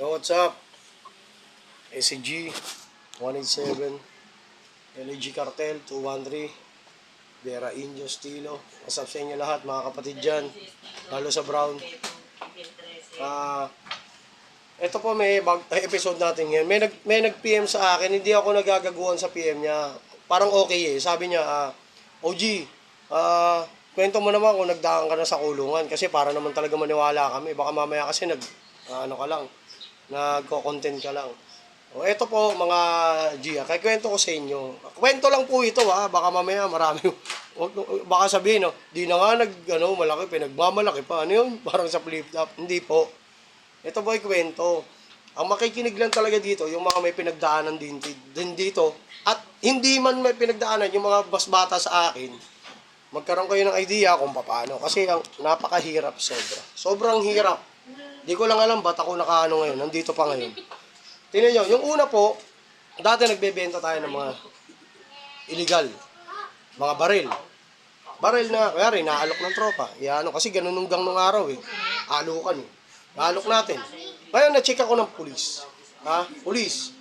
Yo, what's up? SCG 187, LG Cartel 213, Vera Indio Stilo. What's up sa inyo lahat mga kapatid dyan, lalo sa Brown. Ito po episode natin ngayon. May nag-PM sa akin, hindi ako nagagaguhan sa PM niya. Parang okay eh. Sabi niya, OG, kwento mo naman kung nagdaan ka na sa kulungan kasi para naman talaga maniwala kami. Baka mamaya kasi nagko-content ka lang. O eto po mga Gia, kay kwento ko sa inyo. Kwento lang po ito baka mamaya marami baka sabihin di na nga malaki pinagmamalaki pa. Ano yun? Parang sa flip-flop. Hindi po. Ito po ay kwento. Ang makikinig lang talaga dito, yung mga may pinagdaanan din dito. At hindi man may pinagdaanan, yung mga mas bata sa akin, magkaroon kayo ng idea kung paano. Kasi ang napakahirap sobra. Sobrang hirap. Di ko lang alam ba't ako nakaano ngayon, nandito pa ngayon. Tingnan nyo, yung una po, dati nagbebenta tayo ng mga illegal, mga baril. Baril na, kaya rin, naalok ng tropa. Kasi ganun nung araw Alukan Naalok natin. Ngayon, na-check ako ng pulis. Pulis.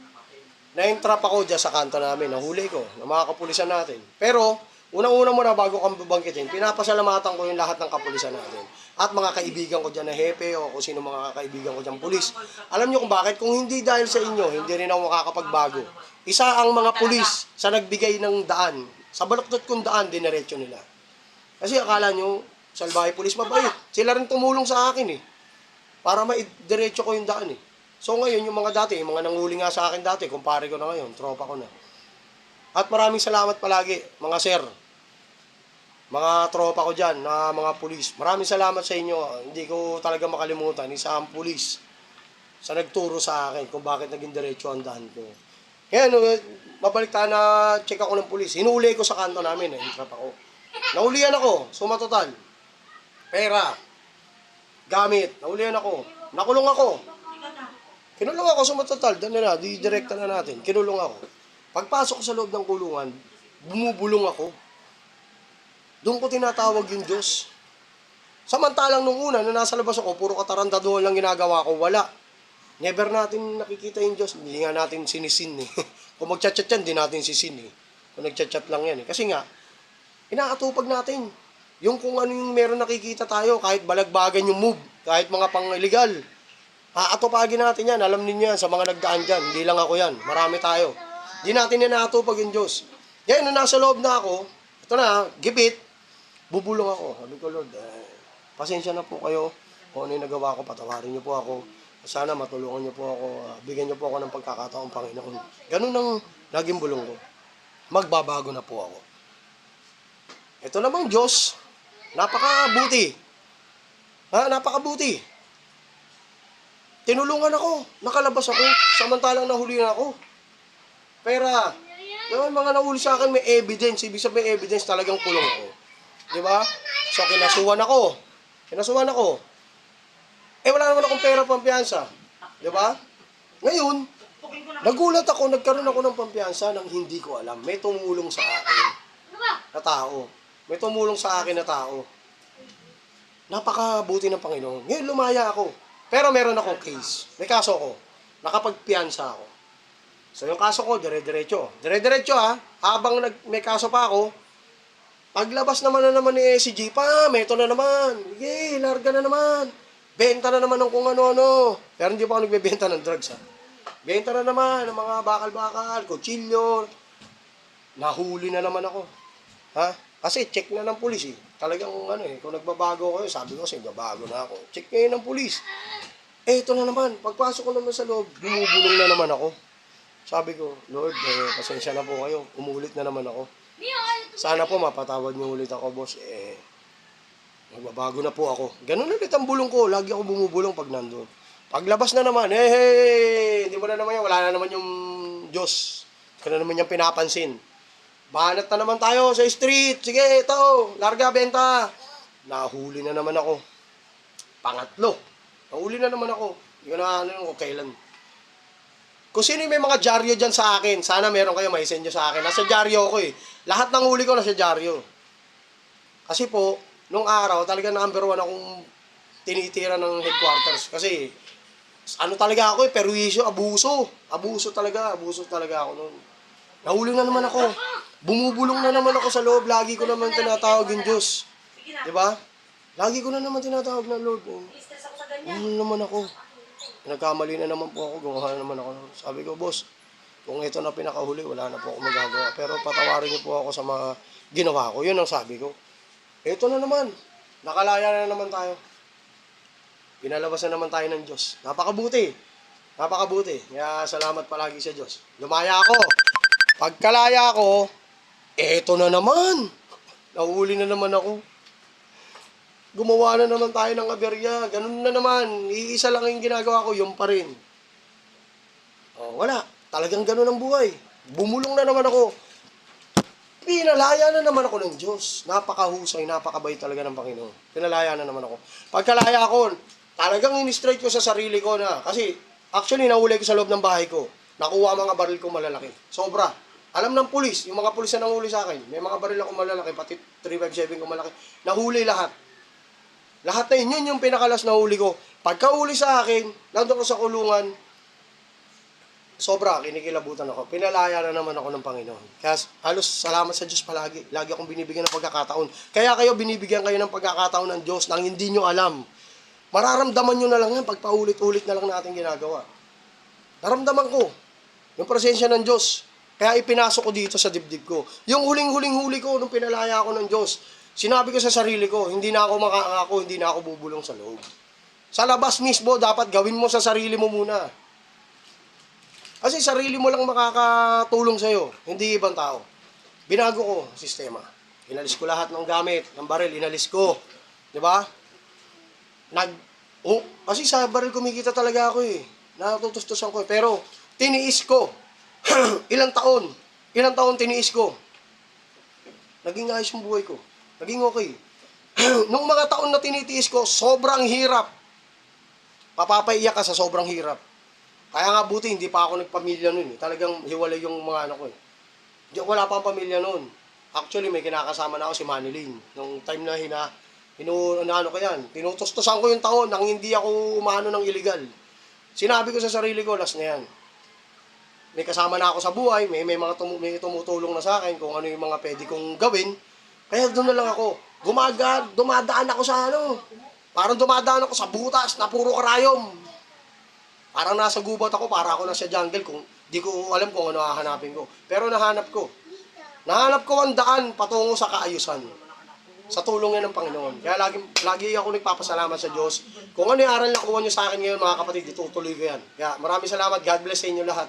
Na-entrap ako dyan sa kanto namin, nahuli ko, ng mga kapulisan natin. Pero, unang-una muna bago kang babangkitin, pinapasalamatan ko yung lahat ng kapulisan natin. At mga kaibigan ko dyan na hepe o kung sino mga kaibigan ko dyan pulis. Alam nyo kung bakit? Kung hindi dahil sa inyo, hindi rin ako makakapagbago. Isa ang mga pulis sa nagbigay ng daan. Sa baluktot kong daan, dinerecho nila. Kasi akala nyo, salbahe pulis mabait. Sila rin tumulong sa akin para maidiretso ko yung daan So ngayon, yung mga dati, yung mga nanghuli nga sa akin dati, kumpare ko na ngayon, tropa ko na. At maraming salamat palagi, mga sir. Mga tropa ko dyan, na mga pulis. Maraming salamat sa inyo. Hindi ko talaga makalimutan. Isa ang pulis sa nagturo sa akin kung bakit naging diretso ang daan ko. Ngayon, mabalik tayo na check ako ng pulis. Hinuli ko sa kanto namin. Entrap ako. Nahulihan ako. Suma total. Pera. Gamit. Nahulihan ako. Nakulong ako. Kinulong ako. Suma total. Di-directa na natin. Kinulong ako. Pagpasok ko sa loob ng kulungan, bumubulong ako. Doon ko tinatawag yung Diyos. Samantalang nung una, na nasa labas ako, puro katarantaduhan lang ginagawa ko, wala. Never natin nakikita yung Diyos. Hindi nga natin sinisin Kung mag-chat-chat yan, di natin sisin Kung nag-chat-chat lang yan Kasi nga, inaatupag natin. Yung kung ano yung meron nakikita tayo, kahit balagbagan yung move, kahit mga pang-illegal. Aatupagin natin yan. Alam niyo yan sa mga nagdaan dyan. Hindi lang ako yan. Marami tayo. Di natin inaatupag yung Diyos. Ngayon, nung nasa loob na ako, ito na, gipit, bubulong ako. Sabi ko, Lord, pasensya na po kayo. Kung ano yung nagawa ko, patawarin niyo po ako. Sana matulungan niyo po ako. Bigyan niyo po ako ng pagkakataong Panginoon. Ganun ang naging bulong ko. Magbabago na po ako. Ito namang Diyos, napakabuti. Napakabuti. Tinulungan ako. Nakalabas ako. Samantalang nahuli na ako. Pera. Yung mga nahuli sa akin may evidence. Ibig sabihin may evidence talagang kulong ako. Diba? So, kinasuhan ako. Wala naman akong pera pampiyansa. Diba? Ngayon, nagulat ako, nagkaroon ako ng pampiyansa nang hindi ko alam. May tumulong sa akin na tao. Napakabuti ng Panginoon. Ngayon, lumaya ako. Pero meron akong case. May kaso ako. Nakapagpiyansa ako. So, yung kaso ko, dire-diretso. Dire-diretso Habang may kaso pa ako, paglabas naman ni SCG, ito na naman. Sige, larga na naman. Benta na naman ng kung ano-ano. Pero hindi pa ako nagbebenta ng drugs, Benta na naman ng mga bakal-bakal, kutsilyo. Nahuli na naman ako. Kasi check na ng pulis, Talagang kung nagbabago kayo, sabi ko kasi nagbabago na ako. Check ngayon ng pulis. Ito na naman. Pagpasok ko naman sa loob, bumubulong na naman ako. Sabi ko, Lord, pasensya na po kayo. Umulit na naman ako. Sana po mapatawad niyo ulit ako, boss. Magbabago na po ako. Ganun ulit ang bulong ko. Lagi ako bumubulong pag nandun. Paglabas na naman, hindi mo na naman yan. Wala na naman yung Diyos. Hindi na naman yung pinapansin. Banat na naman tayo sa street. Sige, ito. Larga, benta. Nahuli na naman ako. Pangatlo. Nahuli na naman ako. Hindi ko na kung kailan. Kung sino may mga dyaryo dyan sa akin, sana meron kayo may send nyo sa akin. Nasa dyaryo ako Lahat ng huli ko nasa dyaryo. Kasi po, nung araw, talaga number 1 akong tinitira ng headquarters. Kasi Ano talaga ako perwisyo, abuso. Abuso talaga ako noon. Nahuli na naman ako. Bumubulong na naman ako sa loob. Lagi ko naman tinatawag yung Diyos. Di ba? Lagi ko na naman tinatawag ng Lord. Ano naman ako? Nagkamali na naman po ako. Gumawa na naman ako. Sabi ko, boss, kung ito na pinakahuli, wala na po ako magagawa. Pero patawarin niyo po ako sa mga ginawa ko. Yun ang sabi ko. Ito na naman. Nakalaya na naman tayo. Pinalabas na naman tayo ng Diyos. Napakabuti. Napakabuti. Kaya salamat palagi sa Diyos. Lumaya ako. Pagkalaya ko, eto na naman. Nahuli na naman ako. Gumawa na naman tayo ng aberya. Ganun na naman. Iisa lang yung ginagawa ko, yung pa rin. Oh, wala. Talagang ganun ang buhay. Bumulong na naman ako. Pinalaya na naman ako ng Diyos. Napakahusay, napakabait talaga ng Panginoon. Pinalaya na naman ako. Pagkalaya ko, talagang in-straight ko sa sarili ko na. Kasi, actually, nahuli ko sa loob ng bahay ko. Nakuha mga baril ko malalaki. Sobra. Alam ng pulis, yung mga pulis na nahuli sa akin, may mga baril ako malalaki, pati 357 ko malaki. Nahuli lahat. Lahat na yun yung pinakalas na huli ko. Pagkahuli sa akin, nandun ko sa kulungan, sobra, kinikilabutan ako. Pinalaya na naman ako ng Panginoon. Kaya halos salamat sa Diyos palagi. Lagi akong binibigyan ng pagkakataon. Kaya kayo, binibigyan kayo ng pagkakataon ng Diyos nang hindi nyo alam. Mararamdaman nyo na lang yan pag paulit-ulit na lang natin ginagawa. Naramdaman ko yung presensya ng Diyos. Kaya ipinasok ko dito sa dibdib ko. Yung huling-huli ko nung pinalaya ako ng Diyos, sinabi ko sa sarili ko, hindi na ako makakako, hindi na ako bubulong sa loob. Sa labas mismo, dapat gawin mo sa sarili mo muna. Kasi sarili mo lang makakatulong sa'yo, hindi ibang tao. Binago ko ang sistema. Inalis ko lahat ng gamit, ng baril, inalis ko. Diba? Kasi sa baril kumikita talaga ako eh. Natutustusan ko eh. Pero, tiniis ko. Ilang taon tiniis ko. Naging ayos yung buhay ko. Naging okay. Nung mga taon na tinitiis ko, sobrang hirap. Papapaiyak ka sa sobrang hirap. Kaya nga buti, hindi pa ako nagpamilya nun. Talagang hiwalay yung mga anak ko eh. Wala pa ang pamilya nun. Actually, may kinakasama na ako si Manilyn. Nung time na ko yan. Tinutustusan ko yung taon nang hindi ako umano ng illegal. Sinabi ko sa sarili ko, last na yan. May kasama na ako sa buhay, may mga tumutulong na sa akin kung ano yung mga pwede kong gawin. Kaya doon na lang ako. Dumadaan ako sa parang dumadaan ako sa butas na puro karayom. Parang nasa gubat ako, para ako nasa jungle kung di ko alam kung ano hahanapin ko. Pero nahanap ko. Nahanap ko ang daan patungo sa kaayusan. Sa tulong yan ng Panginoon. Kaya lagi ako nagpapasalamat sa Diyos. Kung ano yung aral na kuha nyo sa akin ngayon mga kapatid, itutuloy ko yan. Kaya maraming salamat. God bless sa inyo lahat.